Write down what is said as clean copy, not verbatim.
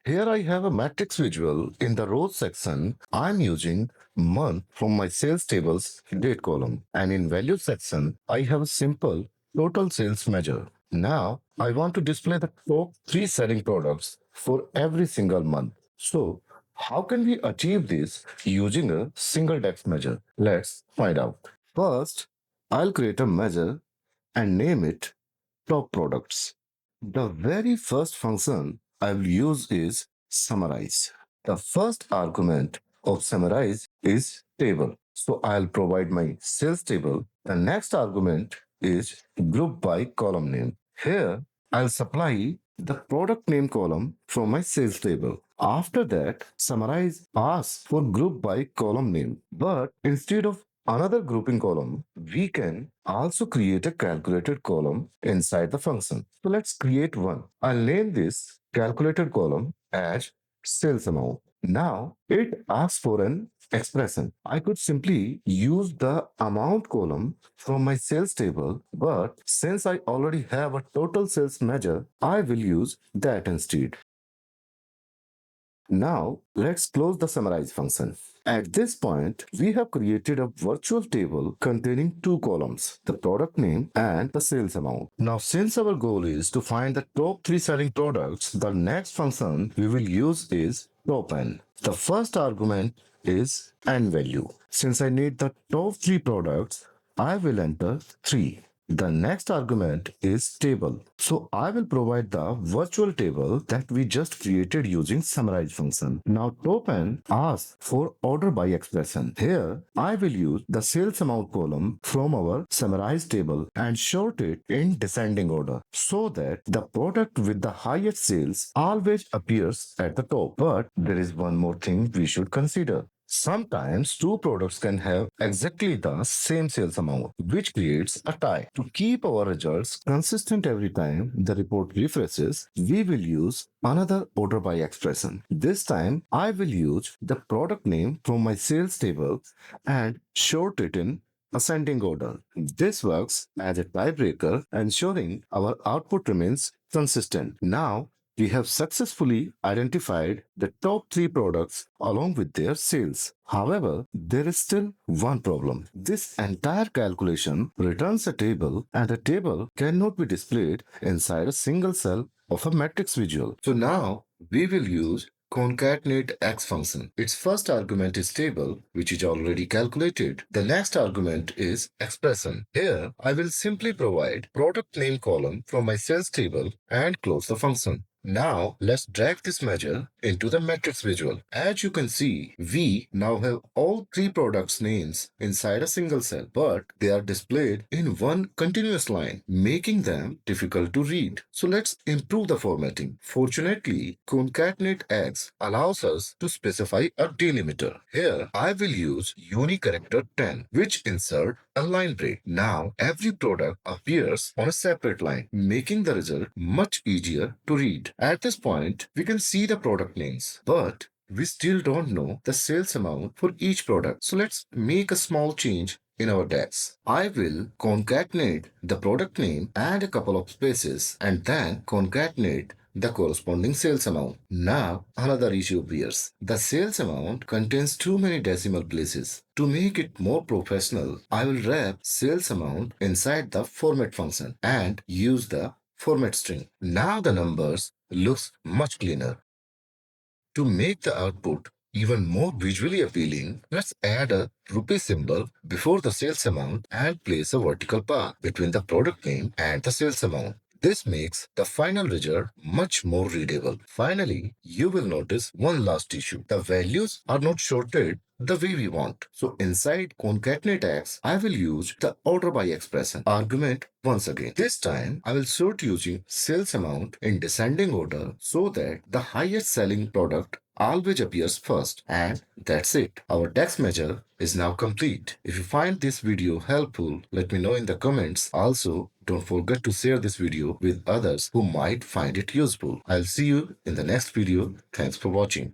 Here I have a matrix visual. In the rows section, I'm using month from my sales tables date column. And in value section, I have a simple total sales measure. Now, I want to display the top three selling products for every single month. So, how can we achieve this using a single DAX measure? Let's find out. First, I'll create a measure and name it top products. The very first function I will use is summarize. The first argument of summarize is table. So I'll provide my sales table. The next argument is group by column name. Here I'll supply the product name column from my sales table. After that, summarize asks for group by column name. But instead of another grouping column, we can also create a calculated column inside the function. So let's create one. I'll name this calculated column as sales amount. Now it asks for an expression. I could simply use the amount column from my sales table, but since I already have a total sales measure, I will use that instead. Now, let's close the summarize function. At this point, we have created a virtual table containing two columns, the product name and the sales amount. Now, since our goal is to find the top three selling products, the next function we will use is TOPN. The first argument is N value. Since I need the top three products, I will enter 3. The next argument is table. So I will provide the virtual table that we just created using summarize function. Now token asks for order by expression. Here I will use the sales amount column from our summarize table and sort it in descending order so that the product with the highest sales always appears at the top. But there is one more thing we should consider. Sometimes two products can have exactly the same sales amount, which creates a tie. To keep our results consistent every time the report refreshes, we will use another order by expression. This time, I will use the product name from my sales table and sort it in ascending order. This works as a tiebreaker, ensuring our output remains consistent. Now, we have successfully identified the top three products along with their sales. However, there is still one problem. This entire calculation returns a table, and a table cannot be displayed inside a single cell of a matrix visual. So now we will use CONCATENATEX function. Its first argument is table, which is already calculated. The next argument is expression. Here, I will simply provide product name column from my sales table and close the function. Now, let's drag this measure into the matrix visual. As you can see, we now have all three products' names inside a single cell, but they are displayed in one continuous line, making them difficult to read. So let's improve the formatting. Fortunately, CONCATENATEX allows us to specify a delimiter. Here, I will use UNICHAR 10, which insert a line break. Now, every product appears on a separate line, making the result much easier to read. At this point, we can see the product names, but we still don't know the sales amount for each product. So let's make a small change in our DAX. I will concatenate the product name and a couple of spaces and then concatenate the corresponding sales amount. Now, another issue appears. The sales amount contains too many decimal places. To make it more professional, I will wrap sales amount inside the format function and use the format string. Now the numbers looks much cleaner. To make the output even more visually appealing, let's add a rupee symbol before the sales amount and place a vertical bar between the product name and the sales amount. This makes the final result much more readable. Finally, you will notice one last issue. The values are not sorted the way we want. So inside CONCATENATEX, I will use the order by expression argument once again. This time, I will sort using sales amount in descending order so that the highest selling product always appears first. And that's it. Our DAX measure is now complete. If you find this video helpful, let me know in the comments. Also, don't forget to share this video with others who might find it useful. I'll see you in the next video. Thanks for watching.